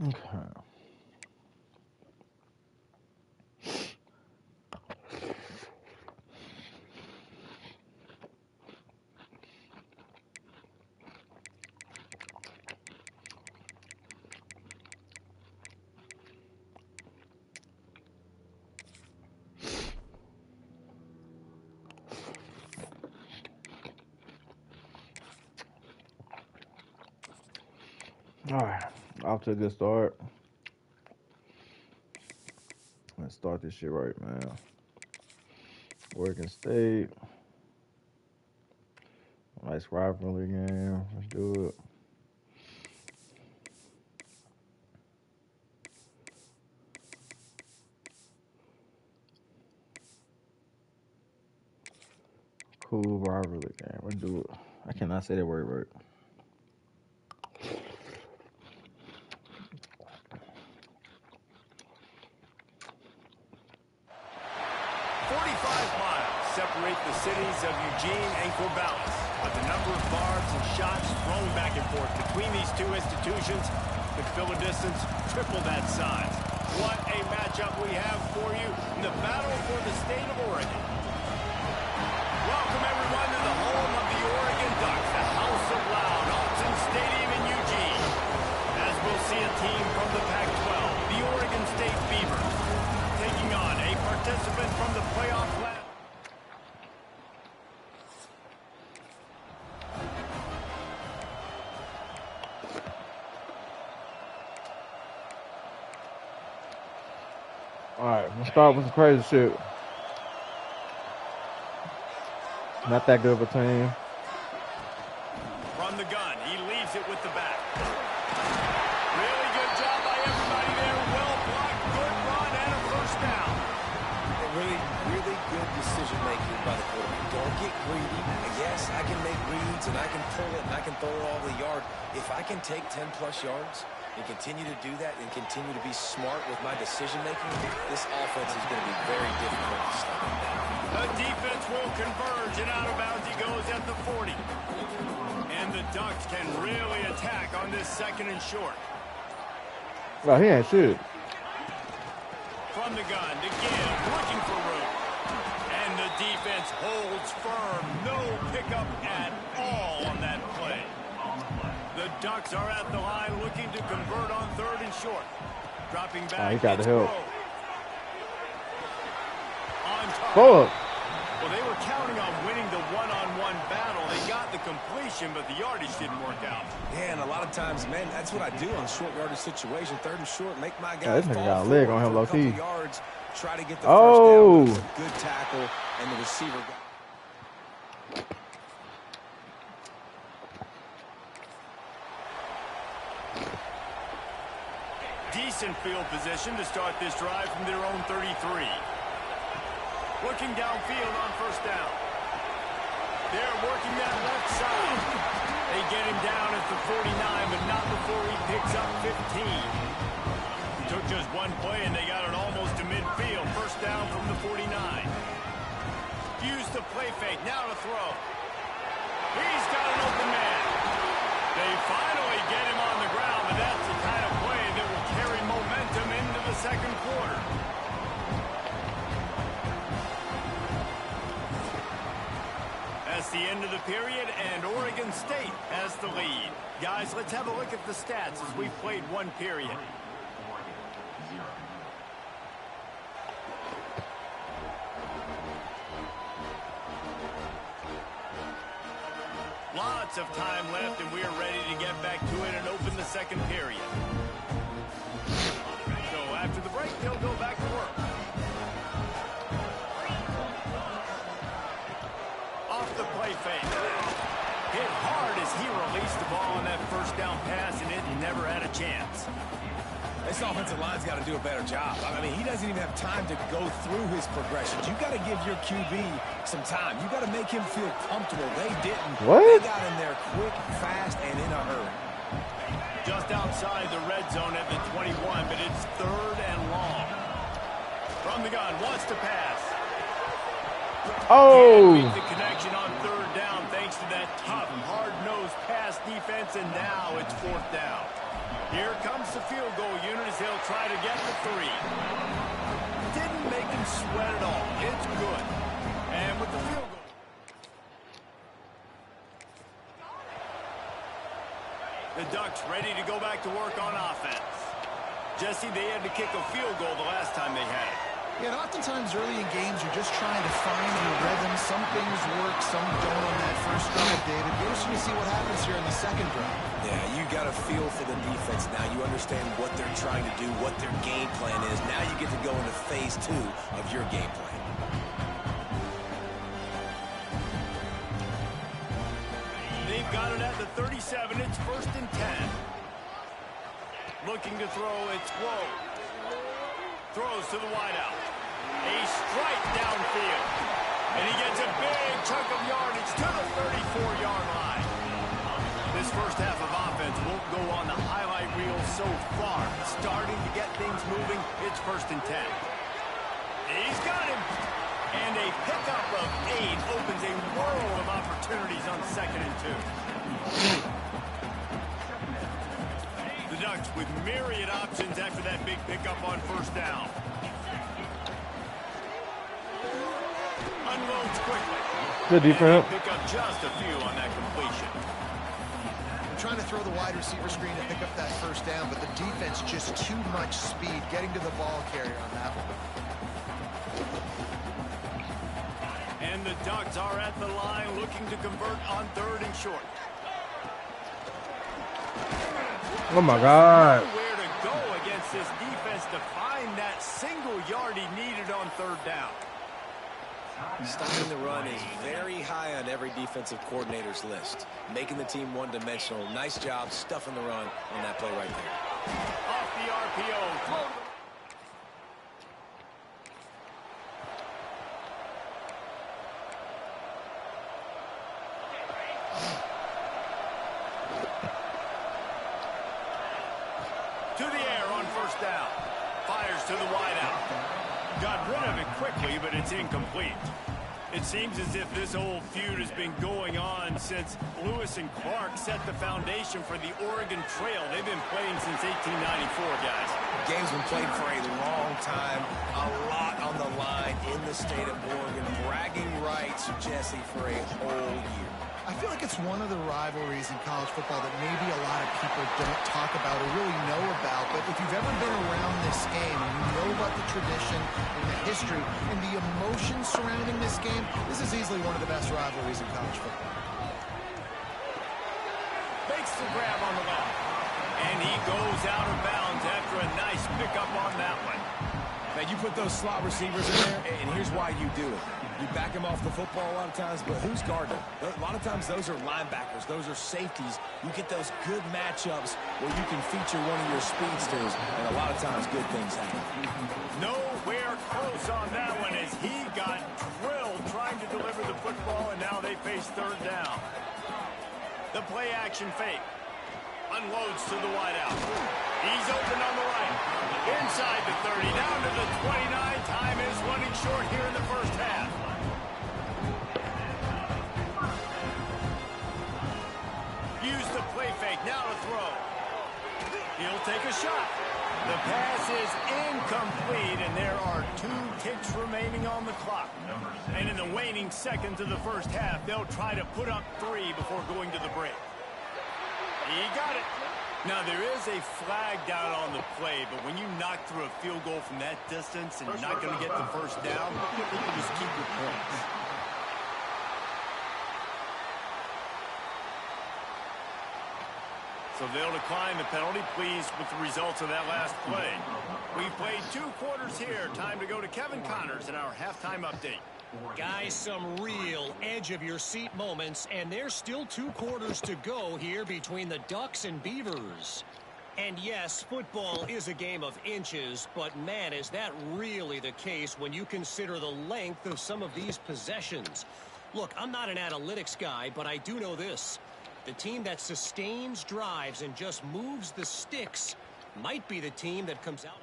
Okay. All right, off to a good start. Let's start this shit right, man. Oregon State. Nice rivalry game. Let's do it. Cool rivalry game. Let's do it. I cannot say that word right. Separate the cities of Eugene and Corvallis, but the number of barbs and shots thrown back and forth between these two institutions could fill a distance triple that size. What a matchup we have for you in the battle for the state of Oregon. Welcome everyone to the home of the Oregon Ducks, the House of Loud, Autzen Stadium in Eugene. As we'll see a team from the Pac-12, the Oregon State Beavers, taking on a participant from the playoff last. Alright, we'll start with some crazy shit. Not that good of a team. From the gun, he leaves it with the back. Really good job by everybody there. Well blocked, good run, and a first down. Really good decision making by the quarterback. Don't get greedy. Yes, I can make reads and I can pull it and I can throw it all the yard. If I can take 10+ yards and continue to do that and continue to be smart with my decision making, this offense is going to be very difficult to stop. The defense will converge, and out of bounds he goes at the 40. And the Ducks can really attack on this second and short. Well, he ain't shit. From the gun to give, looking for room. And the defense holds firm. No pickup at all on that play. The Ducks are at the line looking to convert on third and short. Dropping back. He got the help. On top. Fuck. Well, they were counting on winning the one-on-one battle. They got the completion, but the yardage didn't work out. Yeah, and a lot of times, man, that's what I do on short yardage situation. Third and short, make my guy this nigga got a leg on him, low key. Yards, try to get the first down with a good tackle, and the receiver got. Decent field position to start this drive from their own 33. Looking downfield on first down. They're working that left side. They get him down at the 49, but not before he picks up 15. Took just one play, and they got it almost to midfield. First down from the 49. Use the play fake. Now to throw. He's got an open man. They finally get him on the ground, but that's the kind of play that will carry momentum into the second quarter. That's the end of the period, and Oregon State has the lead. Guys, let's have a look at the stats as we've played one period. Lots of time left, and we are ready to get back to it and open the second period. So after the break, they'll go back to work. Off the play fake. Hit hard as he released the ball on that first down pass, and it never had a chance. This offensive line's got to do a better job. I mean, he doesn't even have time to go through his progressions. You got to give your QB some time. You got to make him feel comfortable. They didn't. What? They got in there quick, fast, and in a hurry. Just outside the red zone at the 21, but it's third and long. From the gun, wants to pass. Oh! Can't make the connection on third down thanks to that tough, hard-nosed pass defense, and now it's fourth down. Here comes the field goal unit as they'll try to get the 3. Didn't make him sweat at all. It's good. And with the field goal. The Ducks ready to go back to work on offense. Jesse, they had to kick a field goal the last time they had it. Yeah, and oftentimes early in games, you're just trying to find your rhythm. Some things work, some don't on that first drive, David. Be interesting to see what happens here in the second drive. Yeah, you got a feel for the defense now. You understand what they're trying to do, what their game plan is. Now you get to go into phase 2 of your game plan. They've got it at the 37. It's 1st and 10. Looking to throw, it's Woe. Throws to the wideout. A strike downfield. And he gets a big chunk of yardage to the 34-yard line. This first half of offense won't go on the highlight reel so far. Starting to get things moving. It's 1st and 10. He's got him. And a pickup of 8 opens a world of opportunities on 2nd and 2. The Ducks with myriad options after that big pickup on 1st down. Unloads quickly. Good defense. Pick up just a few on that completion. I'm trying to throw the wide receiver screen to pick up that 1st down, but the defense just too much speed getting to the ball carrier on that one. And the Ducks are at the line looking to convert on 3rd and short. Oh my God. Where to go against this defense to find that single yard he needed on 3rd down. Stopping the run is very high on every defensive coordinator's list. Making the team one-dimensional. Nice job stuffing the run on that play right there. Off the RPO. To the air on 1st down. Fires to the wideout. Got rid of it quickly, but it's incomplete. It seems as if this old feud has been going on since Lewis and Clark set the foundation for the Oregon Trail. They've been playing since 1894, guys. The game's been played for a long time. A lot on the line in the state of Oregon. Bragging rights, Jesse, for a whole year. I feel like it's one of the rivalries in college football that maybe a lot of people don't talk about or really know about. But if you've ever been around this game and you know about the tradition and the history and the emotion surrounding this game, this is easily one of the best rivalries in college football. Makes the grab on the left. And he goes out of bounds after a nice pickup on that one. Now, you put those slot receivers in there, and here's why you do it. You back them off the football a lot of times, but who's guarding them? A lot of times those are linebackers. Those are safeties. You get those good matchups where you can feature one of your speedsters, and a lot of times good things happen. Nowhere close on that one as he got drilled trying to deliver the football, and now they face 3rd down. The play action fake. Unloads to the wideout. He's open on the right. Inside the 30, down to the 29. Time is running short here in the first half. Use the play fake, now to throw. He'll take a shot. The pass is incomplete, and there are 2 ticks remaining on the clock. And in the waning seconds of the first half, they'll try to put up 3 before going to the break. He got it. Now, there is a flag down on the play, but when you knock through a field goal from that distance and you're not going to get the 1st down, you can just keep your points. So they'll decline the penalty, pleased with the results of that last play. We've played 2 quarters here. Time to go to Kevin Connors in our halftime update. Guys, some real edge-of-your-seat moments, and there's still 2 quarters to go here between the Ducks and Beavers. And yes, football is a game of inches, but man, is that really the case when you consider the length of some of these possessions. Look, I'm not an analytics guy, but I do know this. The team that sustains drives and just moves the sticks might be the team that comes out on.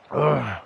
Ugh.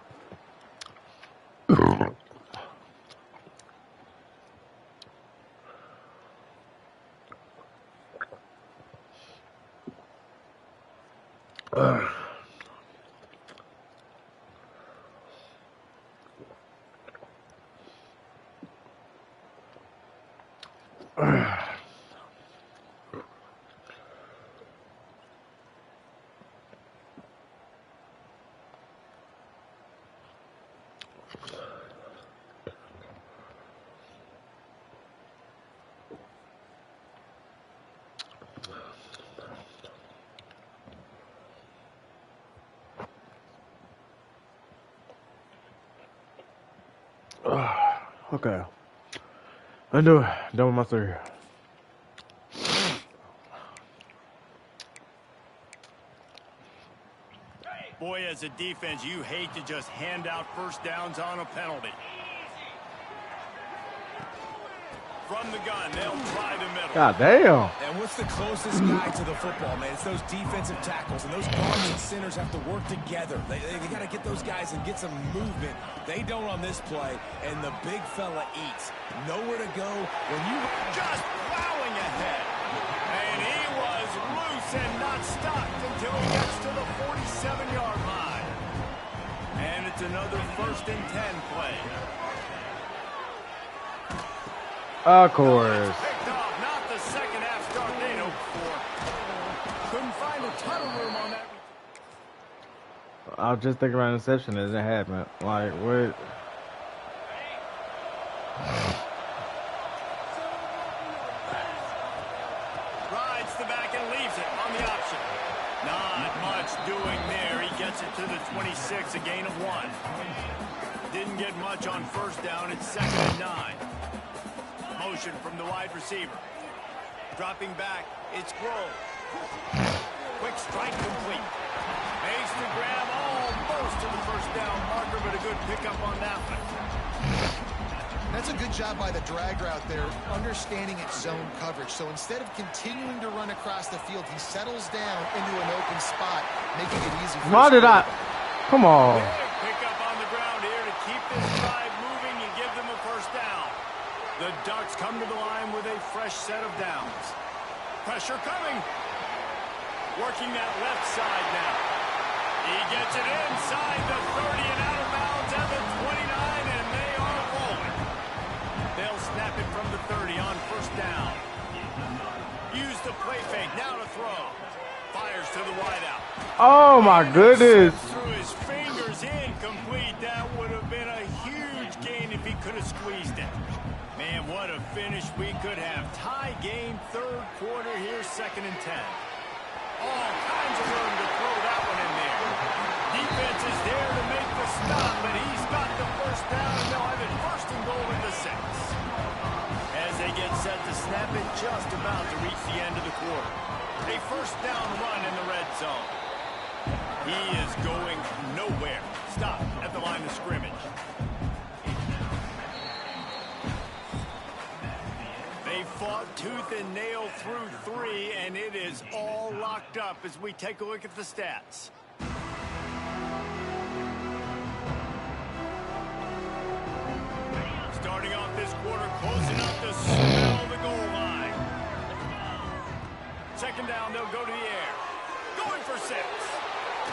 Okay. I do it. Done with my three. Boy, as a defense, you hate to just hand out first downs on a penalty. From the gun, they'll try the middle. God damn. And what's the closest guy to the football, man? It's those defensive tackles, and those guards and centers have to work together. They got to get those guys and get some movement. They don't on this play, and the big fella eats. Nowhere to go when you just plowing ahead. And he was loose and not stopped until he gets to the 47-yard line. And it's another 1st and 10 play. Of course. Picked off, not the second half start they'd hoped for. Couldn't find a ton of room on that. I was just thinking about interception as it happened. Like, what? Rides the back and leaves it on the option. Not much doing there. He gets it to the 26, a gain of 1. Didn't get much on first down. It's 2nd and 9. Motion from the wide receiver. Dropping back, it's Grove. Quick strike complete. Makes the grab almost to the first down marker, but a good pickup on that one. That's a good job by the drag route there, understanding its zone coverage. So instead of continuing to run across the field, he settles down into an open spot, making it easy for Why did I? Come on. Pick up on the ground here to keep this drive moving and give them a first down. The Ducks come to the line with a fresh set of downs. Pressure coming. Working that left side now. He gets it inside the 30 and out of bounds at the 29, and they are rolling. They'll snap it from the 30 on first down. Use the play fake now to throw. Fires to the wideout. Oh my goodness. Through his fingers, incomplete. That would have been a huge gain if he could have squeezed it. Man, what a finish we could have. Tie game, 3rd quarter here, 2nd and 10. All kinds of room to throw that one in there. Defense is there to make the stop, but he's got the first down, and they'll have it 1st and goal at the 6. As they get set to snap it, just about to reach the end of the quarter. A first down run in the red zone. He is going nowhere. Stop at the line of scrimmage. They fought tooth and nail through 3, and it is all locked up as we take a look at the stats. Starting off this quarter, closing up to smell the goal line. 2nd down, they'll go to the air. Going for 6.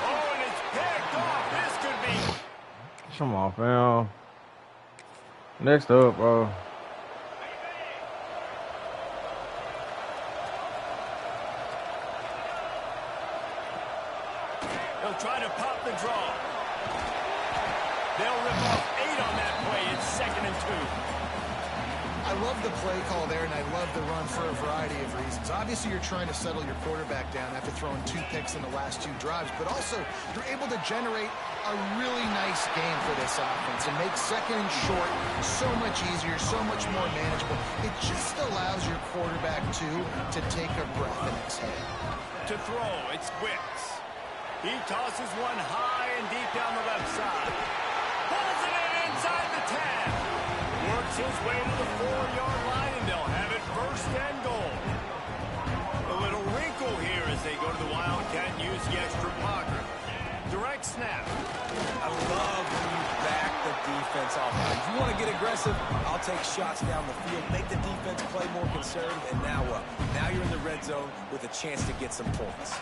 Oh, and it's picked off. This could be... Come on, fam. Next up, bro. They'll try to pop the draw. They'll rip off 8 on that play. It's 2nd and 2. I love the play call there, and I love the run for a variety of reasons. Obviously, you're trying to settle your quarterback down after throwing 2 picks in the last 2 drives, but also you're able to generate a really nice game for this offense and make 2nd and short so much easier, so much more manageable. It just allows your quarterback, to take a breath and exhale. To throw, it's Wicks. He tosses one high and deep down the left side. Pulls it in inside the 10. Works his way to the 4-yard line, and they'll have it 1st and goal. A little wrinkle here as they go to the Wildcat and use the extra blocker. Direct snap. I aggressive. I'll take shots down the field, make the defense play more concerned, and now what? Now you're in the red zone with a chance to get some points.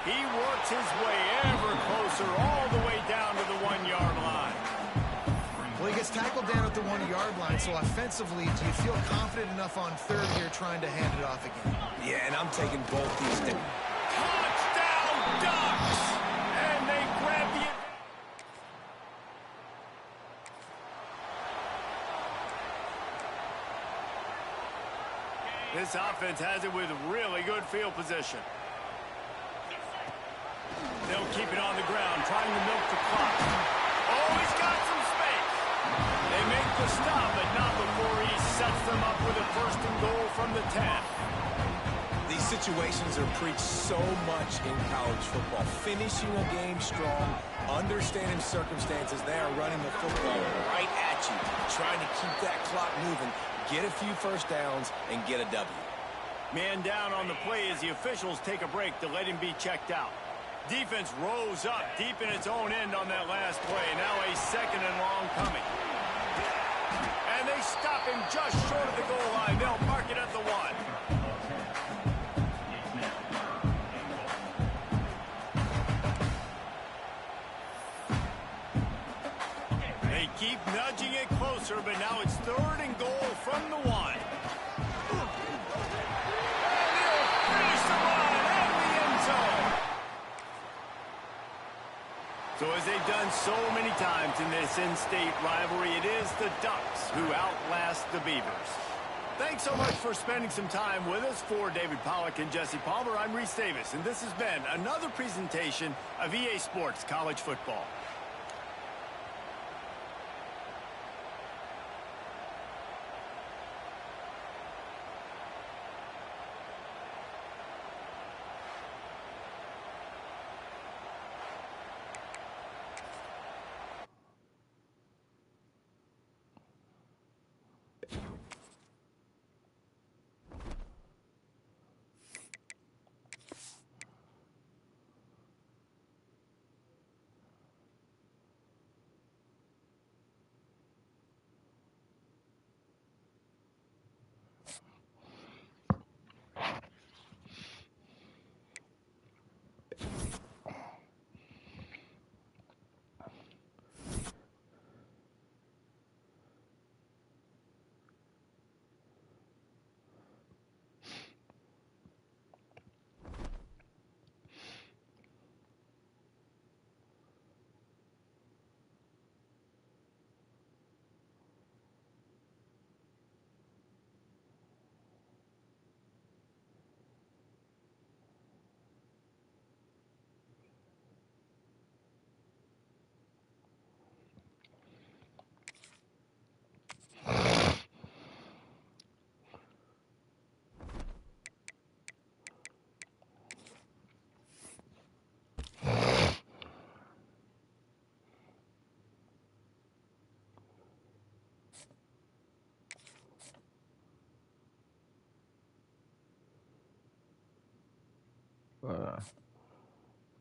He works his way ever closer all the way down to the 1-yard line. Well, he gets tackled down at the 1-yard line, so offensively, do you feel confident enough on third here trying to hand it off again? Yeah, and I'm taking both these down. Touchdown, Ducks! And they grab the... This offense has it with really good field position. They'll keep it on the ground, trying to milk the clock. Oh, he's got some space. They make the stop, but not before he sets them up with a 1st and goal from the 10. These situations are preached so much in college football. Finishing a game strong, understanding circumstances. They are running the football right at you, trying to keep that clock moving, get a few first downs, and get a W. Man down on the play as the officials take a break to let him be checked out. Defense rose up deep in its own end on that last play. Now a 2nd and long coming. And they stop him just short of the goal line. They'll mark it at the 1. They keep nudging it closer, but now it's 3rd and goal from the 1. And they'll finish the run at the end zone. So as they've done so many times in this in-state rivalry, it is the Ducks who outlast the Beavers. Thanks so much for spending some time with us. For David Pollack and Jesse Palmer, I'm Reese Davis, and this has been another presentation of EA Sports College Football.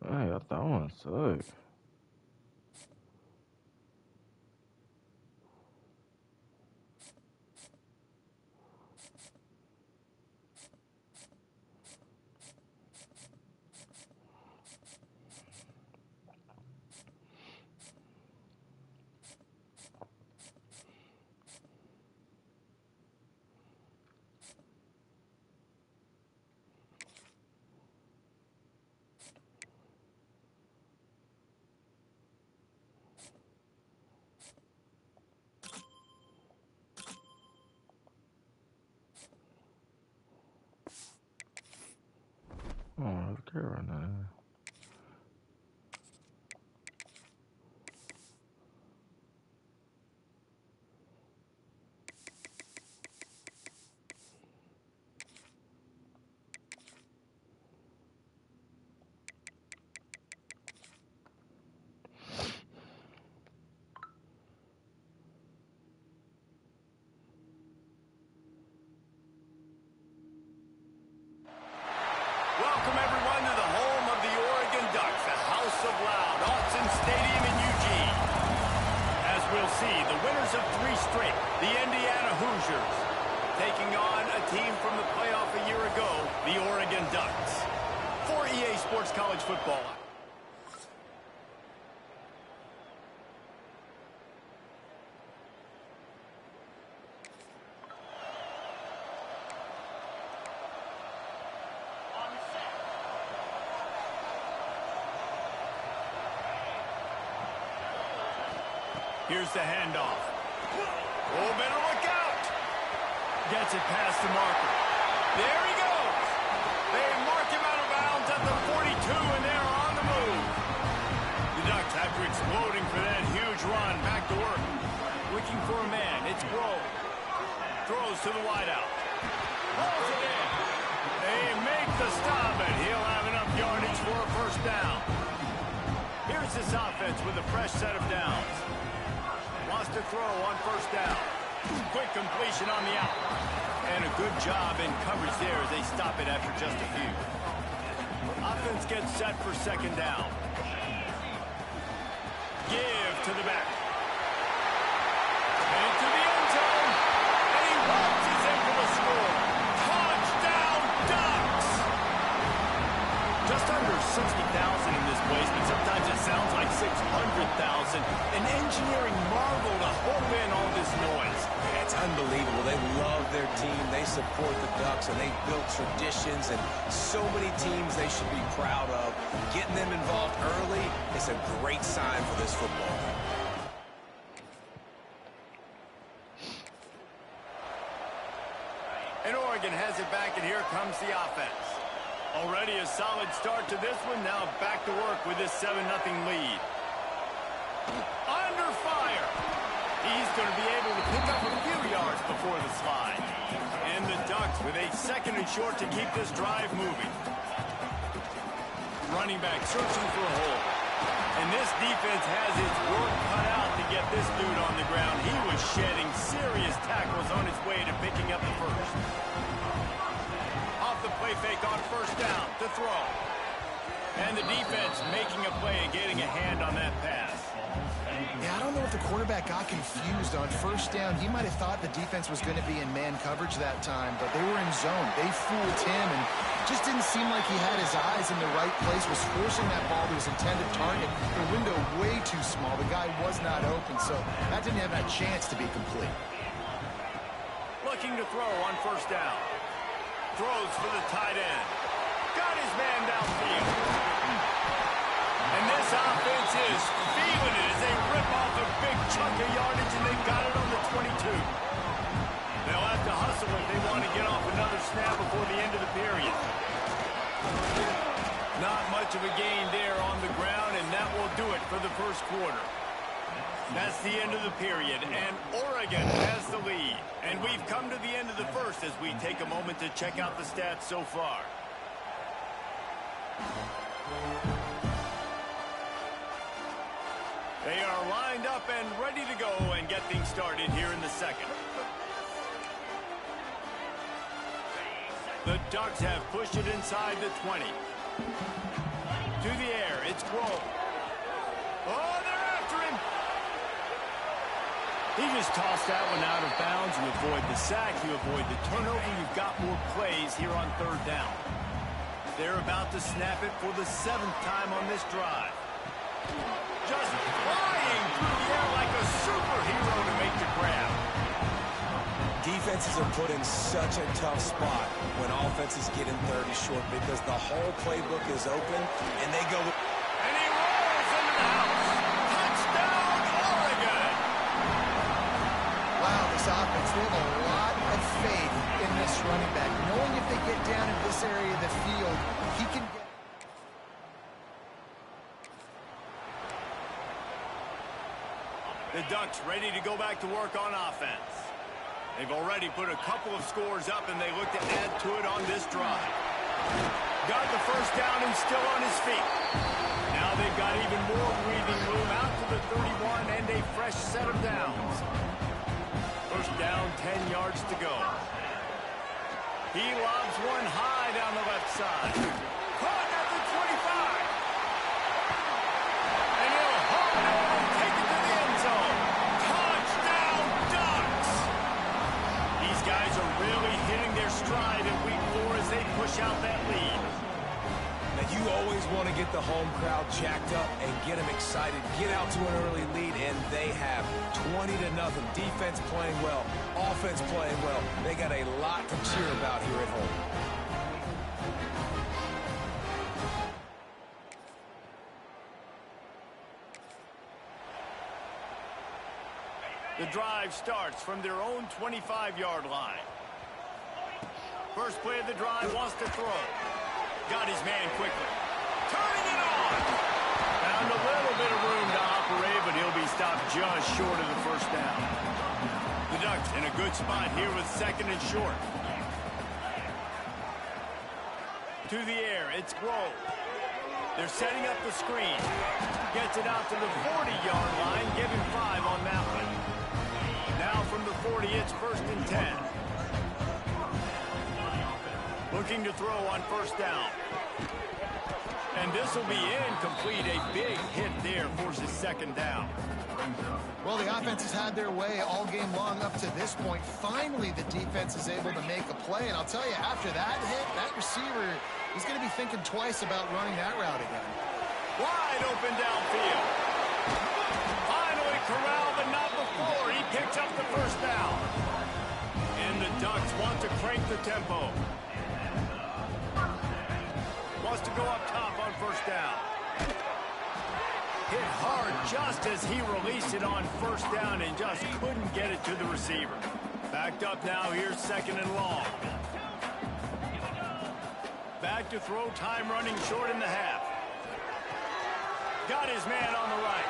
Hey, I thought one sucked. Oh, okay right now. Welcome, everyone, to the home of the we'll see the winners of 3 straight, the Indiana Hoosiers, taking on a team from the playoff a year ago, the Oregon Ducks. For EA Sports College Football. Here's the handoff. Oh, better look out. Gets it past the marker. There he goes. They mark him out of bounds at the 42, and they're on the move. The Ducks, after exploding for that huge run, back to work. Looking for a man. It's Grove. Throws to the wideout. Holds it in. They make the stop, and he'll have enough yardage for a first down. Here's this offense with a fresh set of downs. Wants to throw on first down. Quick completion on the out. And a good job in coverage there as they stop it after just a few. Offense gets set for second down. Give to the back. And into the end zone. And he launches in for the score. Touchdown, Ducks! Just under 60,000 in this place, but sometimes it sounds like 600,000. An engineering marvel to hold in all this noise. It's unbelievable. They love their team. They support the Ducks, and they've built traditions and so many teams they should be proud of. Getting them involved early is a great sign for this football. And Oregon has it back, and here comes the offense. Already a solid start to this one. Now back to work with this 7-0 lead. Under fire. He's going to be able to pick up a few yards before the slide. And the Ducks with a 2nd and short to keep this drive moving. Running back searching for a hole. And this defense has its work cut out to get this dude on the ground. He was shedding serious tackles on his way to picking up the first. Off the play fake on first down to throw. And the defense making a play and getting a hand on that pass. Yeah, I don't know if the quarterback got confused on first down. He might have thought the defense was going to be in man coverage that time, but they were in zone. They fooled him and just didn't seem like he had his eyes in the right place, was forcing that ball to his intended target. The window way too small. The guy was not open, so that didn't have that chance to be complete. Looking to throw on first down. Throws for the tight end. Got his man downfield. And this offense is feeling it as they rip off a big chunk of yardage, and they've got it on the 22. They'll have to hustle if they want to get off another snap before the end of the period. Not much of a gain there on the ground, and that will do it for the first quarter. That's the end of the period, and Oregon has the lead. And we've come to the end of the first as we take a moment to check out the stats so far. They are lined up and ready to go and get things started here in the second. The Ducks have pushed it inside the 20. To the air, it's Grove. Oh, they're after him. He just tossed that one out of bounds. You avoid the sack, you avoid the turnover. You've got more plays here on third down. They're about to snap it for the 7th time on this drive. Just flying through the air like a superhero to make the grab. Defenses are put in such a tough spot when offenses get in 30 short because the whole playbook is open, and they go... And he rolls into the house. Touchdown, Oregon! Wow, this offense, they have a lot of faith in this running back. Knowing if they get down in this area of the field, he can get... The Ducks ready to go back to work on offense. They've already put a couple of scores up, and they look to add to it on this drive. Got the first down and still on his feet. Now they've got even more breathing room out to the 31 and a fresh set of downs. First down, 10 yards to go. He lobs one high down the left side. Caught at the 25. And he'll hold it and take it to the end zone. finish out that lead. Now, you always want to get the home crowd jacked up and get them excited. Get out to an early lead, and they have 20-0. Defense playing well, offense playing well. They got a lot to cheer about here at home. The drive starts from their own 25-yard line. First play of the drive, wants to throw. Got his man quickly. Turning it on. Found a little bit of room to operate, but he'll be stopped just short of the first down. The Ducks in a good spot here with second and short. To the air, it's Grove. They're setting up the screen. Gets it out to the 40-yard line. Give him 5 on that one. Now from the 40, it's first and 10. Looking to throw on first down. And this will be incomplete. A big hit there, forces second down. Well, the offense has had their way all game long up to this point. Finally, the defense is able to make a play. And I'll tell you, after that hit, that receiver is going to be thinking twice about running that route again. Wide open downfield. Finally corralled, but not before. He picks up the first down. And the Ducks want to crank the tempo. Wants to go up top on first down. Hit hard just as he released it on first down and just couldn't get it to the receiver. Backed up now, here's second and long. Back to throw, time running short in the half. Got his man on the right.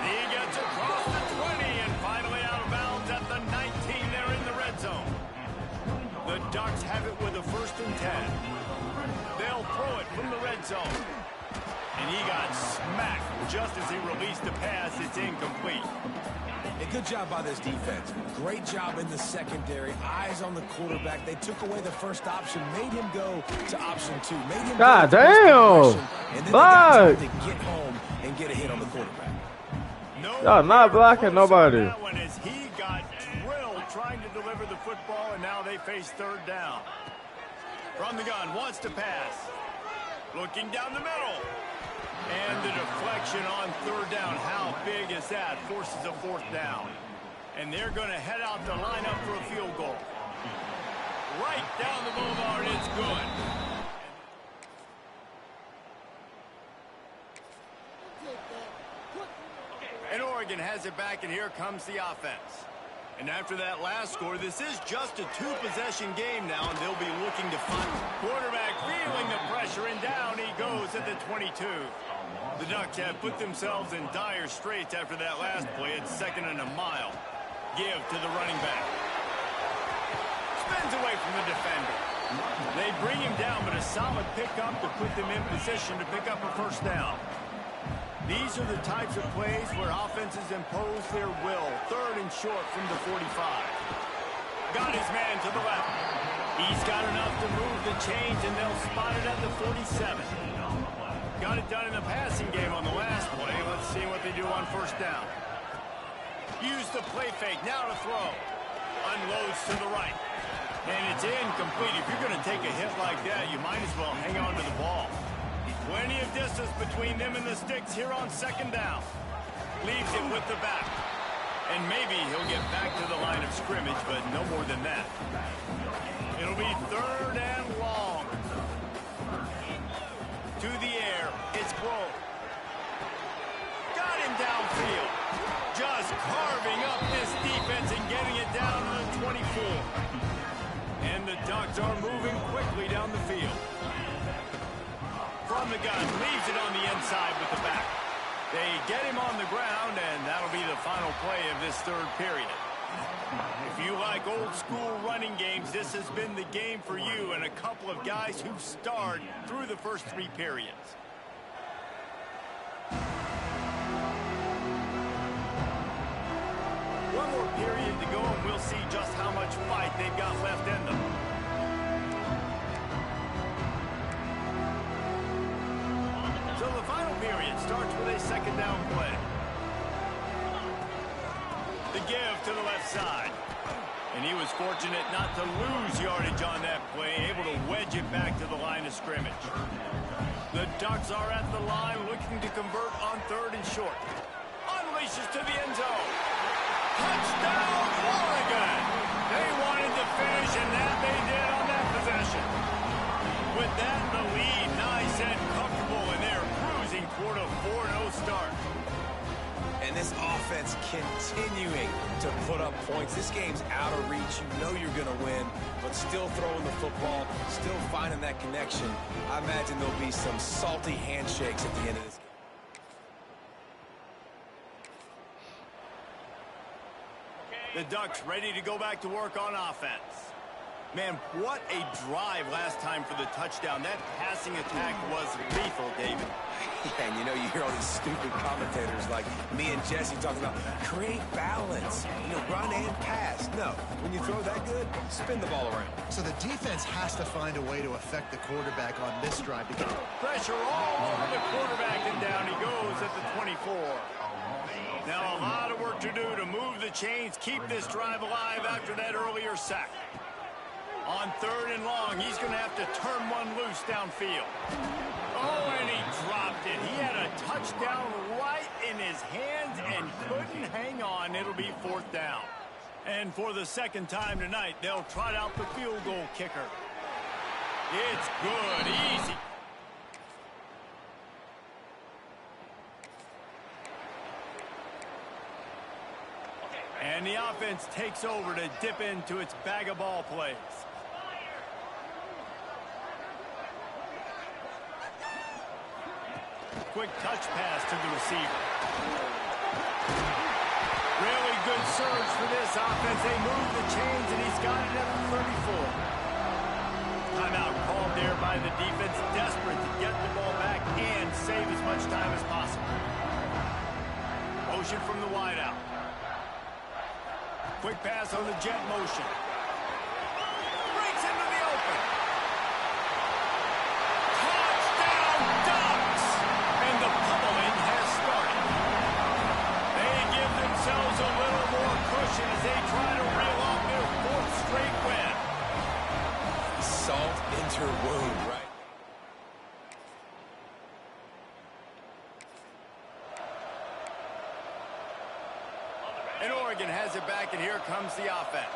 He gets across the 20 and finally out of bounds at the 19 there in the red zone. The Ducks have it with a first and 10. They'll throw it from the red zone. And he got smacked just as he released the pass. It's incomplete. A good job by this defense. Great job in the secondary. Eyes on the quarterback. They took away the first option, made him go to option 2. Made him God go damn! and then Block! they got time to get home and get a hit on the quarterback. Y'all not blocking nobody. That one is he got drilled trying to deliver the football, and now they face third down. From the gun, wants to pass. Looking down the middle. And the deflection on third down. How big is that? Forces a fourth down. And they're going to head out to line up for a field goal. Right down the boulevard, it's good. And Oregon has it back, and here comes the offense. And after that last score, this is just a two-possession game now, and they'll be looking to find. Quarterback feeling the pressure, and down he goes at the 22. The Ducks have put themselves in dire straits after that last play. It's second and a mile. Give to the running back. Spins away from the defender. They bring him down, but a solid pickup to put them in position to pick up a first down. These are the types of plays where offenses impose their will. Third and short from the 45. Got his man to the left. He's got enough to move the chains, and they'll spot it at the 47. Got it done in the passing game on the last play. Let's see what they do on first down. Use the play fake. Now to throw. Unloads to the right. And it's incomplete. If you're going to take a hit like that, you might as well hang on to the ball. Plenty of distance between them and the sticks here on second down. Leaves it with the back. And maybe he'll get back to the line of scrimmage, but no more than that. It'll be third and long. To the air, it's Grove. Got him downfield. Just carving up this defense and getting it down to the 24. And the Ducks are moving quickly down the field. From the gun, leaves it on the inside with the back. They get him on the ground, and that'll be the final play of this third period. If you like old school running games, this has been the game for you and a couple of guys who've starred through the first three periods. One more period to go, and we'll see just how much fight they've got left in them. So the final period starts with a second down play. The give to the left side. And he was fortunate not to lose yardage on that play, able to wedge it back to the of scrimmage. The Ducks are at the line looking to convert on 3rd and short. Unleashes to the end zone. Touchdown, Oregon! They wanted to finish, and that they did on that possession. With that, the lead nice and comfortable, and they're cruising toward a 4-0 start. And this offense continuing to put up points. This game's out of reach. You know you're going to win, but still throwing the football, still finding that connection. I imagine there'll be some salty handshakes at the end of this game. The Ducks ready to go back to work on offense. Man, what a drive last time for the touchdown. That passing attack was lethal, David. Yeah, and you know, you hear all these stupid commentators like me and Jesse talking about create balance, run and pass. No, when you throw that good, spin the ball around. So the defense has to find a way to affect the quarterback on this drive. Pressure all over the quarterback, and down he goes at the 24. Now a lot of work to do to move the chains, keep this drive alive after that earlier sack. On 3rd and long, he's going to have to turn one loose downfield. Oh, and he dropped it. He had a touchdown right in his hands and couldn't hang on. It'll be 4th down. And for the 2nd time tonight, they'll trot out the field goal kicker. It's good, easy. And the offense takes over to dip into its bag of ball plays. Quick touch pass to the receiver. Really good surge for this offense. They move the chains, and he's got it at the 34. Timeout called there by the defense, desperate to get the ball back and save as much time as possible. Motion from the wideout. Quick pass on the jet motion. Breaks into the open. Touchdown, Ducks! And the pummeling has started. They give themselves a little more cushion as they try to reel off their 4th straight win. Salt into her wound, right? And Oregon has it back, and here comes the offense.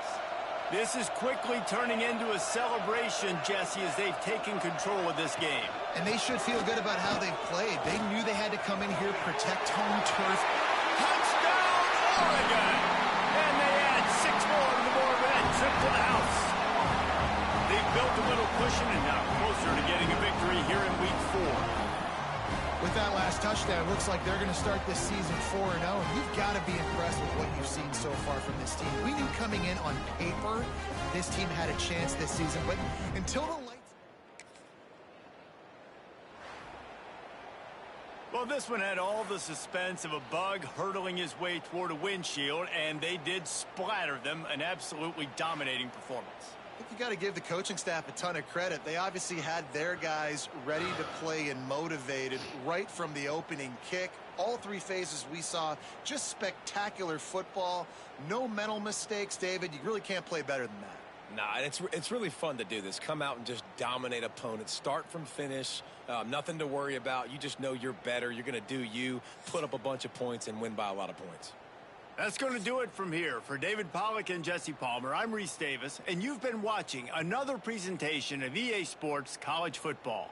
This is quickly turning into a celebration, Jesse, as they've taken control of this game. And they should feel good about how they've played. They knew they had to come in here, protect home turf. Touchdown, Oregon! And they add 6 more to the board with that trip to the house. They've built a little cushion and now closer to getting a victory here in Week 4. With that last touchdown, it looks like they're going to start this season 4-0. And you've got to be impressed with what you've seen so far from this team. We knew coming in on paper this team had a chance this season, but until the lights... Well, this one had all the suspense of a bug hurtling his way toward a windshield, and they did splatter them. An absolutely dominating performance. I think you got to give the coaching staff a ton of credit. They obviously had their guys ready to play and motivated right from the opening kick. All 3 phases we saw, just spectacular football. No mental mistakes, David. You really can't play better than that. Nah, it's really fun to do this. Come out and just dominate opponents. Start from finish. Nothing to worry about. You just know you're better. You're going to do you, put up a bunch of points, and win by a lot of points. That's going to do it from here. For David Pollack and Jesse Palmer, I'm Reese Davis, and you've been watching another presentation of EA Sports College Football.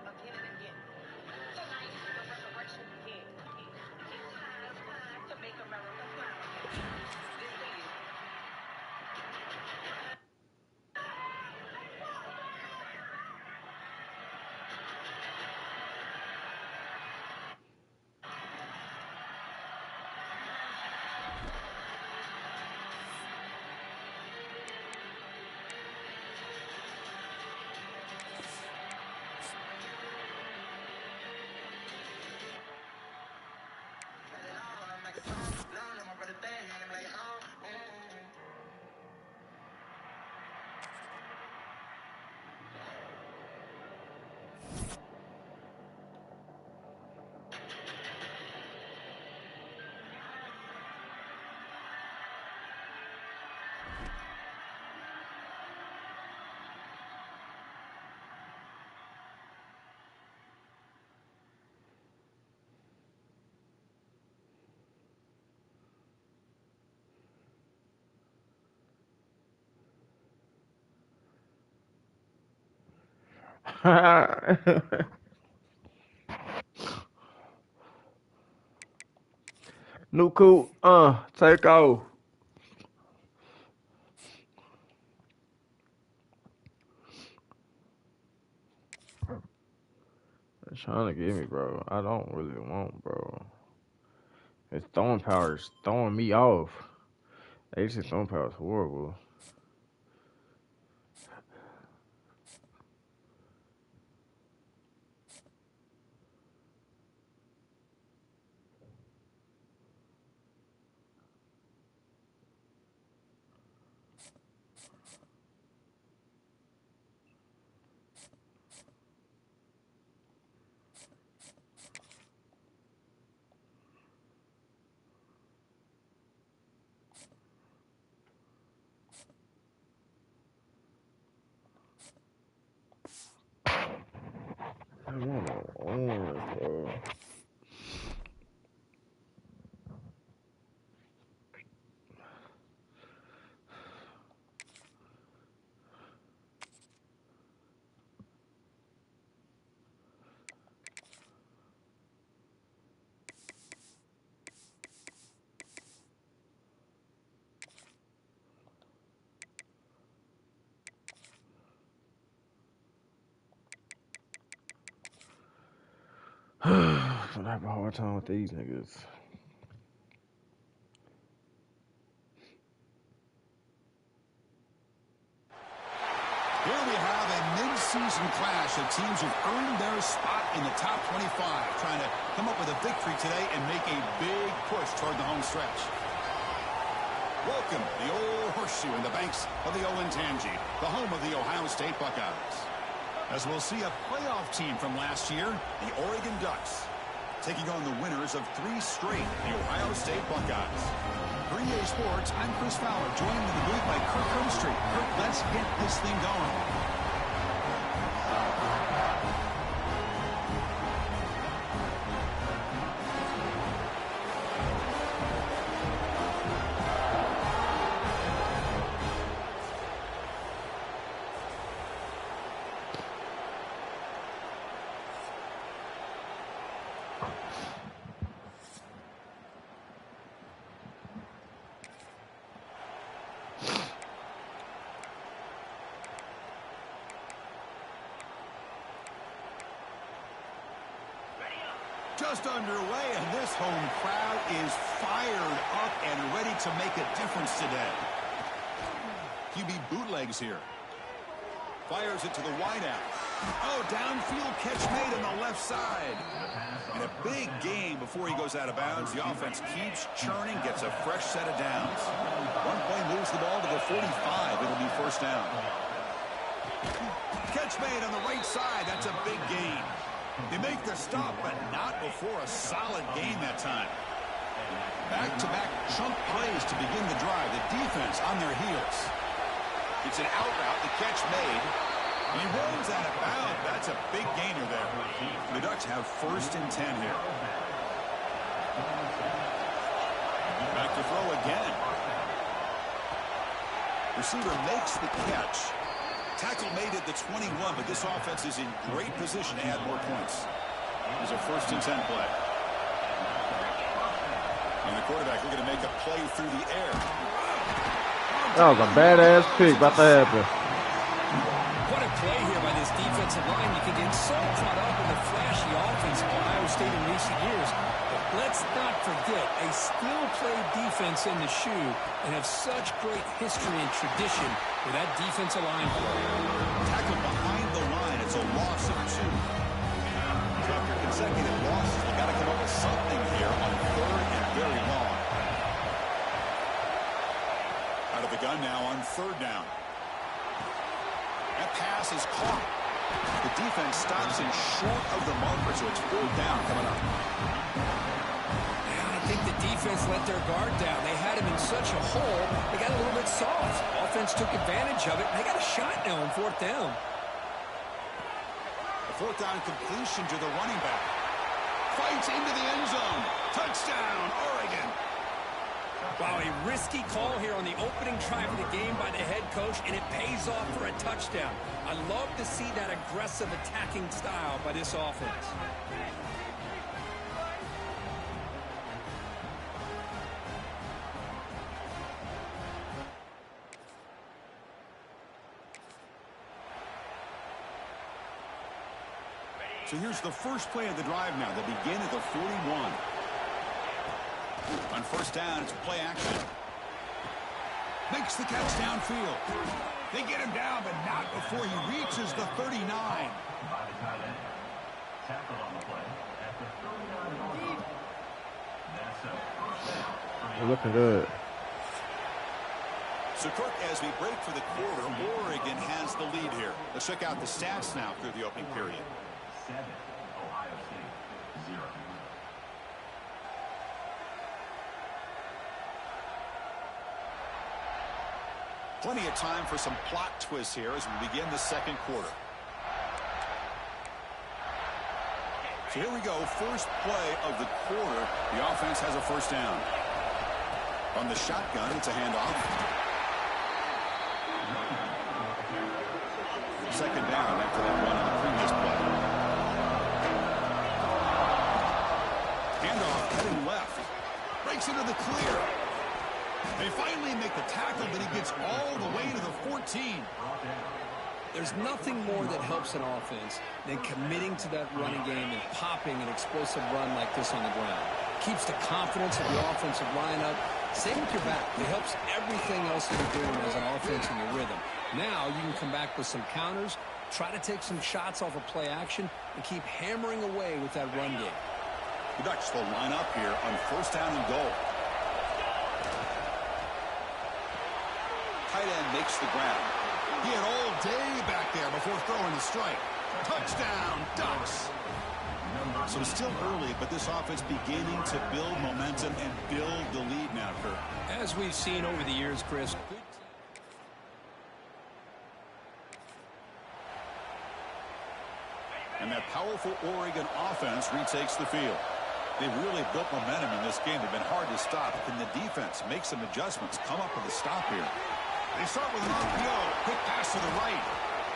Again and again. Tonight, the resurrection begins. It's time to make America proud. This is Nuku, take off. They're trying to get me, bro. I don't really want, bro. His throwing power is throwing me off. His throwing power is horrible. I want to orange, bro. I'm having a hard time with these niggas. Here we have a mid-season clash of teams who've earned their spot in the top 25, trying to come up with a victory today and make a big push toward the home stretch. Welcome, the old horseshoe in the banks of the Olentangy, the home of the Ohio State Buckeyes. As we'll see a playoff team from last year, the Oregon Ducks, taking on the winners of 3 straight, the Ohio State Buckeyes. For EA Sports, I'm Chris Fowler, joined in the booth by Kirk Herbstreit. Kirk, let's get this thing going. Just underway, and this home crowd is fired up and ready to make a difference today. QB bootlegs here. Fires it to the wideout. Oh, downfield catch made on the left side. And a big gain before he goes out of bounds. The offense keeps churning, gets a fresh set of downs. One play moves the ball to the 45. It'll be first down. Catch made on the right side. That's a big gain. They make the stop, but not before a solid gain that time. Back-to-back chunk plays to begin the drive. The defense on their heels. It's an out route. The catch made. He runs out of bounds. That's a big gainer there. The Ducks have 1st and 10 here. Back to throw again. Receiver makes the catch. Tackle made at the 21, but this offense is in great position to add more points. There's a 1st and 10 play. And the quarterback looking to make a play through the air. That was a badass pick. About to happen. What a play here by this defensive line. You can get so caught up in the flashy offense of Ohio State in recent years. But let's not forget, a skill-played defense in the shoe and have such great history and tradition with that defensive line play. Tackle behind the line. It's a loss of 2. So after consecutive losses, you got to come up with something here on 3rd and very long. Out of the gun now on 3rd down. That pass is caught. The defense stops in short of the marker, so it's 4th down coming up. I think the defense let their guard down. They had him in such a hole, they got a little bit soft. Offense took advantage of it, and they got a shot now on 4th down. A 4th down completion to the running back. Fights into the end zone. Touchdown, Oregon. Wow, a risky call here on the opening drive of the game by the head coach, and it pays off for a touchdown. I love to see that aggressive attacking style by this offense. So here's the first play of the drive now. They begin at the 41. On first down, it's play action. Makes the catch downfield. They get him down, but not before he reaches the 39. We're looking good. So, Kirk, as we break for the quarter, Oregon has the lead here. Let's check out the stats now through the opening period. 7, Ohio State, 0. Plenty of time for some plot twists here as we begin the second quarter. So here we go, first play of the quarter. The offense has a first down. On the shotgun, it's a handoff. Second down after that run on the previous play. Handoff heading left. Breaks into the clear. They finally make the tackle, but he gets all the way to the 14. There's nothing more that helps an offense than committing to that running game and popping an explosive run like this on the ground. Keeps the confidence of the offensive line up. Same with your back. It helps everything else that you're doing as an offense in your rhythm. Now you can come back with some counters, try to take some shots off of play action, and keep hammering away with that run game. The Ducks will line up here on first down and goal. Tight end makes the ground. He had all day back there before throwing the strike. Touchdown, Ducks. So still early, but this offense beginning to build momentum and build the lead now, Kirk. As we've seen over the years, Chris. And that powerful Oregon offense retakes the field. They've really built momentum in this game. They've been hard to stop. Can the defense make some adjustments, come up with a stop here? They start with an RPO. Quick pass to the right.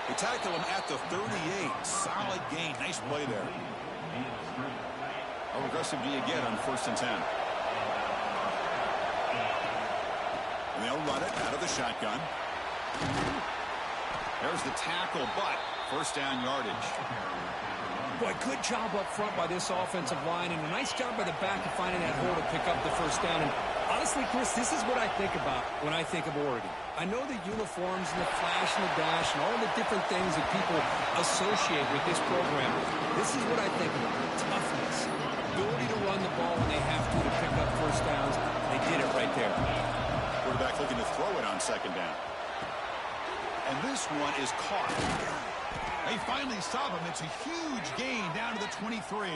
They tackle him at the 38. Solid gain. Nice play there. How aggressive do you get on first and 10? And they'll run it out of the shotgun. There's the tackle, but first down yardage. Boy, good job up front by this offensive line, and a nice job by the back of finding that hole to pick up the first down. And honestly, Chris, this is what I think about when I think of Oregon. I know the uniforms and the flash and the dash and all the different things that people associate with this program. This is what I think about. Toughness, ability to run the ball when they have to pick up first downs. They did it right there. Quarterback looking to throw it on second down. And this one is caught. They finally stop him. It's a huge gain down to the 23.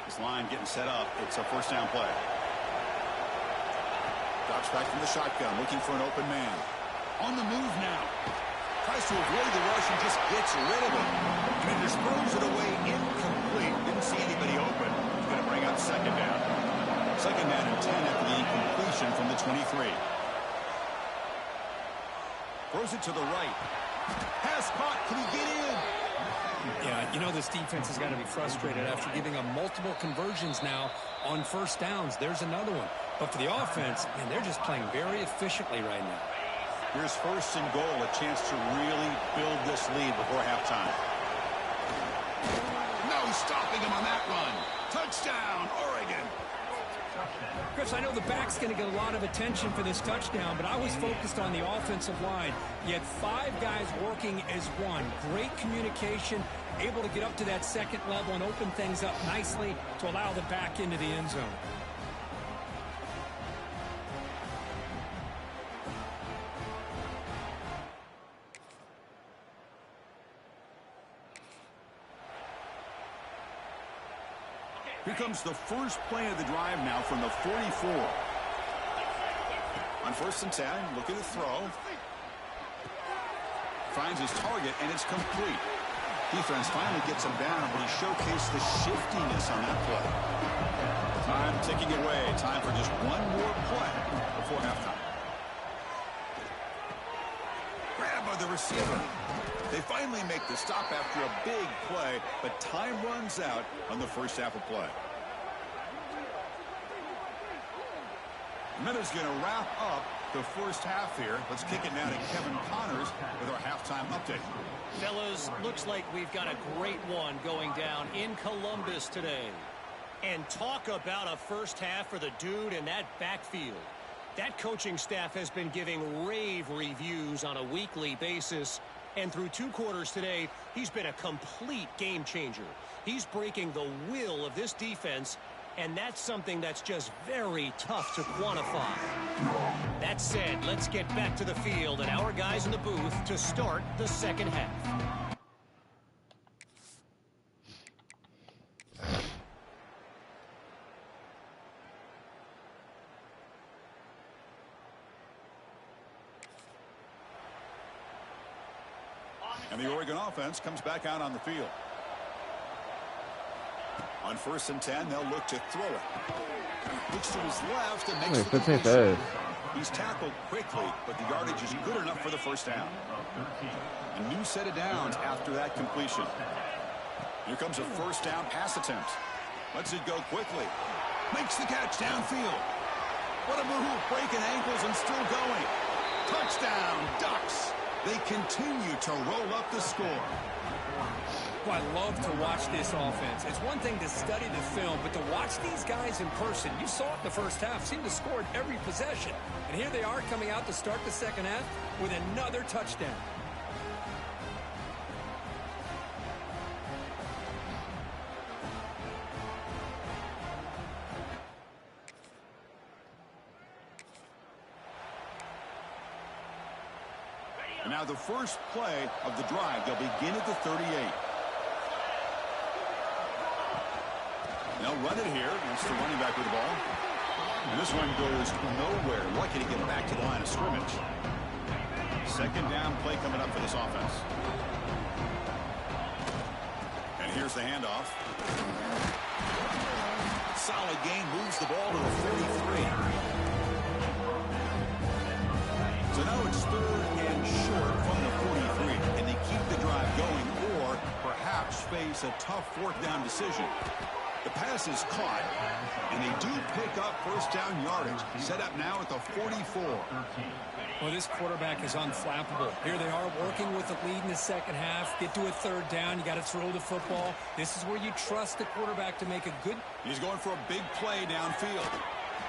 This line getting set up. It's a first down play. Drops back from the shotgun, looking for an open man. On the move now. Tries to avoid the rush and just gets rid of it. And just throws it away incomplete. Didn't see anybody open. He's going to bring up second down. Second down and 10 after the incompletion from the 23. Throws it to the right. Pass caught. Can he get in? Yeah, you know this defense has got to be frustrated after giving them multiple conversions now on first downs. There's another one. But for the offense, man, they're just playing very efficiently right now. Here's first and goal, a chance to really build this lead before halftime. No stopping him on that run. Touchdown, Oregon. Chris, I know the back's going to get a lot of attention for this touchdown, but I was focused on the offensive line. You had 5 guys working as one. Great communication, able to get up to that second level and open things up nicely to allow the back into the end zone. Here comes the first play of the drive now from the 44. On first and 10, looking to throw. Finds his target, and it's complete. Defense finally gets him down, but he showcased the shiftiness on that play. Time ticking away. Time for just one more play before halftime. Grab by the receiver. They finally make the stop after a big play, but time runs out on the first half of play. Minute's going to wrap up the first half here. Let's kick it now to Kevin Connors with our halftime update. Fellas, looks like we've got a great one going down in Columbus today. And talk about a first half for the dude in that backfield. That coaching staff has been giving rave reviews on a weekly basis. And through 2 quarters today, he's been a complete game changer. He's breaking the will of this defense, and that's something that's just very tough to quantify. That said, let's get back to the field and our guys in the booth to start the second half. And the Oregon offense comes back out on the field. On 1st and 10, they'll look to throw it. Looks to his left and makes the completion. He's tackled quickly, but the yardage is good enough for the first down. A new set of downs after that completion. Here comes a first down pass attempt. Lets it go quickly. Makes the catch downfield. What a move, breaking ankles and still going. Touchdown, Ducks. They continue to roll up the score. Well, I love to watch this offense. It's one thing to study the film, but to watch these guys in person, you saw it in the first half, seemed to score at every possession. And here they are coming out to start the second half with another touchdown. And now the first play of the drive, they'll begin at the 38. They'll run it here. That's the running back with the ball. And this one goes nowhere. Lucky to get back to the line of scrimmage. Second down play coming up for this offense. And here's the handoff. Solid gain, moves the ball to the 43. So now it's 3rd and short from the 43. Can they keep the drive going or perhaps face a tough 4th down decision? The pass is caught, and they do pick up first down yardage. Set up now at the 44. Well, this quarterback is unflappable. Here they are working with the lead in the second half. Get to a 3rd down. You got to throw the football. This is where you trust the quarterback to make a good. He's going for a big play downfield.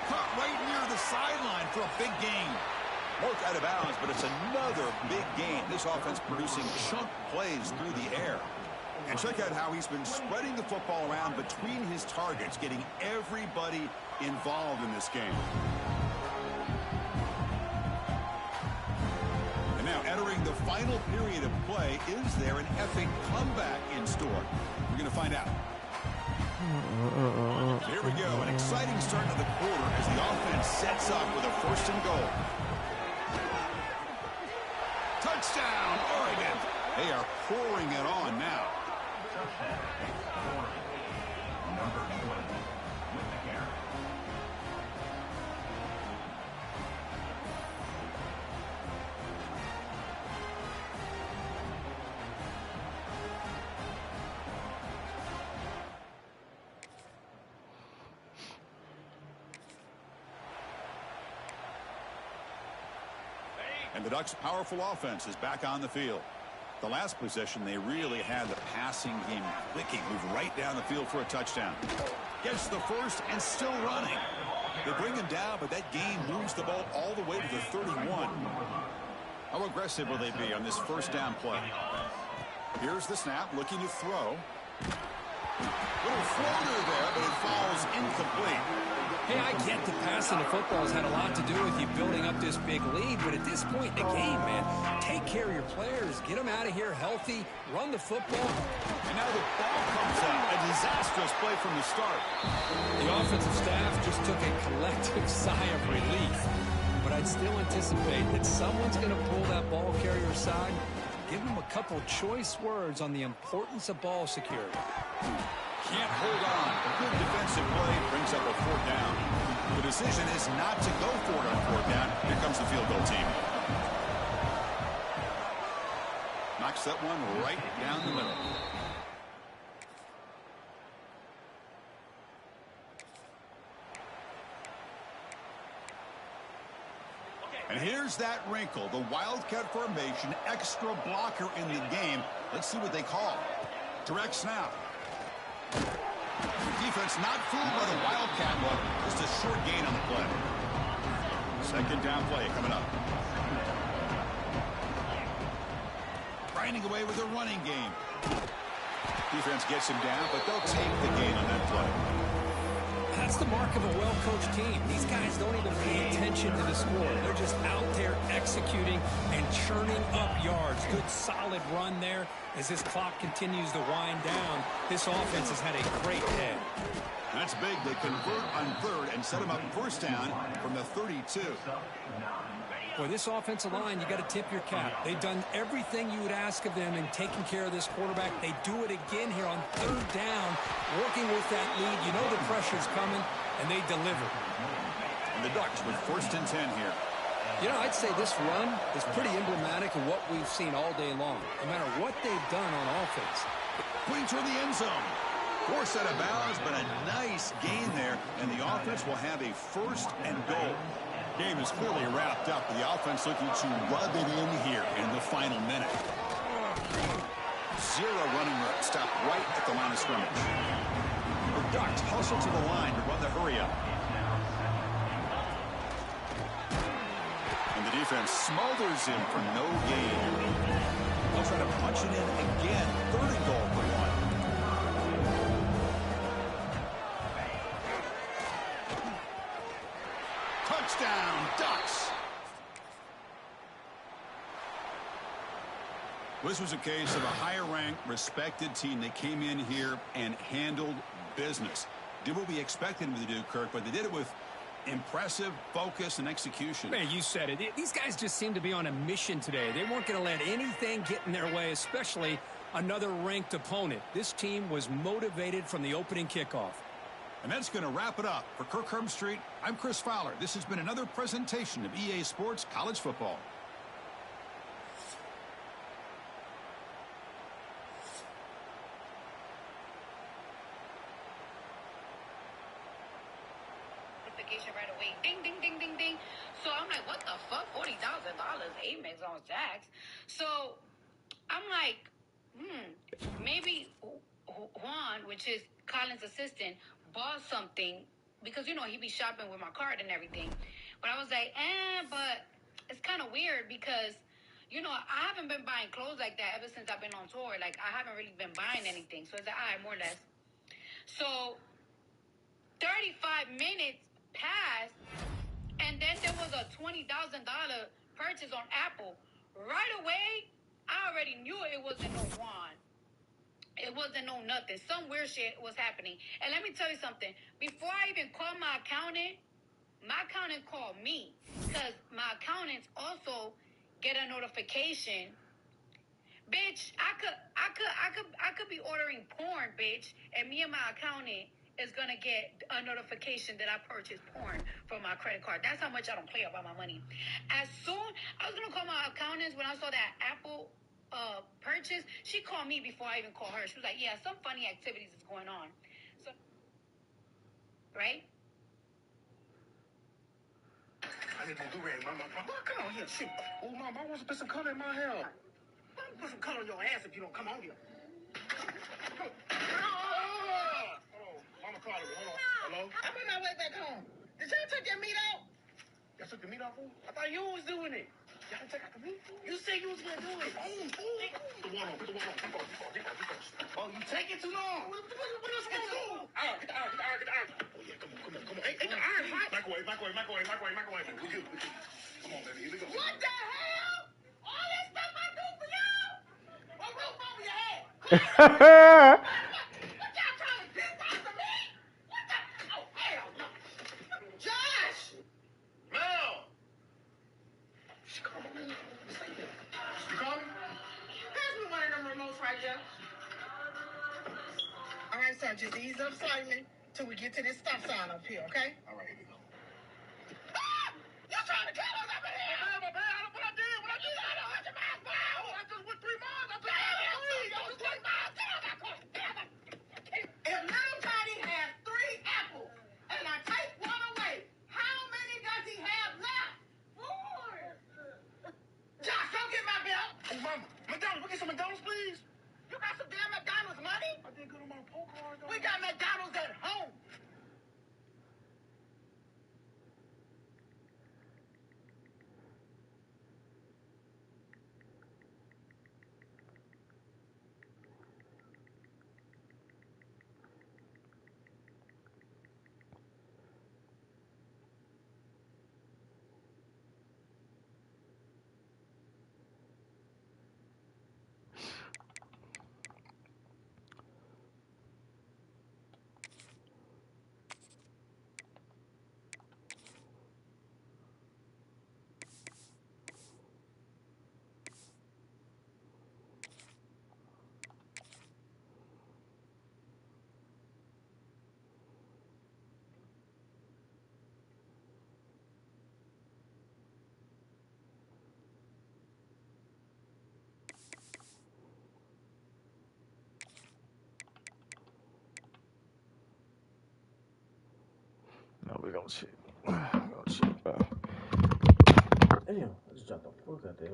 Caught right near the sideline for a big gain. Broke out of bounds, but it's another big gain. This offense producing chunk plays through the air. And check out how he's been spreading the football around between his targets, getting everybody involved in this game. And now entering the final period of play, is there an epic comeback in store? We're going to find out. So here we go, an exciting start to the quarter as the offense sets up with a 1st and goal. Touchdown, Oregon. They are pouring it on now. Number 20 with the carry. And the Ducks' powerful offense is back on the field. The last possession, they really had the passing game clicking. Move right down the field for a touchdown. Gets the first and still running. They bring him down, but that gain moves the ball all the way to the 31. How aggressive will they be on this first down play? Here's the snap, looking to throw. Little floater there, but it falls incomplete. Hey, I get the passing the football has had a lot to do with you building up this big lead, but at this point in the game, man, take care of your players, get them out of here healthy, run the football. And now the ball comes out. A disastrous play from the start. The offensive staff just took a collective sigh of relief, but I'd still anticipate that someone's going to pull that ball carrier aside, Give him a couple choice words on the importance of ball security. Can't hold on. A good defensive play brings up a 4th down. The decision is not to go for it on 4th down. Here comes the field goal team. Knocks that one right down the middle. And here's that wrinkle, the Wildcat formation, extra blocker in the game. Let's see what they call. Direct snap. Defense not fooled by the Wildcat look. Just a short gain on the play. 2nd down play coming up. Grinding away with a running game. Defense gets him down, but they'll take the gain on that play. That's the mark of a well-coached team. These guys don't even pay attention to the score. They're just out there executing and churning up yards. Good, solid run there as this clock continues to wind down. This offense has had a great day. That's big. They convert on 3rd and set them up 1st down from the 32. Boy, this offensive line, you got to tip your cap. They've done everything you would ask of them in taking care of this quarterback. They do it again here on 3rd down, working with that lead. You know the pressure's coming, and they deliver. And the Ducks with 1st and 10 here. You know, I'd say this run is pretty emblematic of what we've seen all day long, no matter what they've done on offense. Putting toward the end zone. Forced out of bounds, but a nice gain there, and the offense will have a 1st and goal. Game is clearly wrapped up. The offense looking to rub it in here in the final minute. 0 running room. Stop right at the line of scrimmage. The Ducks hustle to the line to run the hurry up. And the defense smothers him for no gain. They'll try to punch it in again. 3rd and goal for 1. Touchdown, Ducks. This was a case of a higher-ranked, respected team. They came in here and handled business. Did what we expected them to do, Kirk, but they did it with impressive focus and execution. Man, you said it. These guys just seem to be on a mission today. They weren't going to let anything get in their way, especially another ranked opponent. This team was motivated from the opening kickoff. And that's going to wrap it up. For Kirk Herbstreit, I'm Chris Fowler. This has been another presentation of EA Sports College Football. Notification right away. Ding, ding, ding, ding, ding. So I'm like, what the fuck? $40,000 Amex on tax. So I'm like, maybe Juan, which is Colin's assistant, bought something because, you know, he be shopping with my card and everything. But I was like, but it's kind of weird because, you know, I haven't been buying clothes like that ever since I've been on tour. Like, I haven't really been buying anything. So it's like, all right, more or less. So 35 minutes passed, and then there was a $20,000 purchase on Apple. Right away, I already knew it wasn't no Juan. It wasn't no nothing. Some weird shit was happening. And let me tell you something. Before I even called my accountant called me. Because my accountants also get a notification. Bitch, I could be ordering porn, bitch. And me and my accountant is gonna get a notification that I purchased porn from my credit card. That's how much I don't play about my money. As soon I was gonna call my accountants when I saw that Apple purchase, she called me before I even called her. She was like, yeah, some funny activities is going on. So, right? I need to do that, mama. Come on here, shoot. Oh, mama, I want to put some color in my hair. I'm put some color in your ass if you don't come on here. Hold on. Mama calling me. Hold on. Hello? I'm on my way back home. Did y'all take that meat out? Y'all took the meat off? I thought you was doing it. Y'all take out the meat? You said you was going to do it. Put the one on. Put the one on. Oh, you take it too long. What else can do? Iron. Get the iron. Oh, yeah, come on. Hey, the iron hot. Microwave. We good. Come on, baby. Here we go. What the hell? All that stuff I do for y'all? A roof over your head. What y'all trying to piss off of me? What the? Oh, hell no. Josh! Mel! She called me. You called me? right, Jeff? All right, sir, just ease up slightly till we get to this stop sign up here, okay? All right, here we go. Ah! You're trying to kill us up in here! My bad, what I did, I don't 100 miles per hour! I just went 3 miles, I just went 3 miles, get on that course, get on that. If little Tiny has 3 apples, and I take one away, how many does he have left? 4. Josh, don't get my bill. Hey, Mama, McDonald's, we get some McDonald's, please? You got some damn McDonald's money? I did good on my poker card, though. We got McDonald's at home. No, we gonna check. Damn, I just dropped the fuck out there.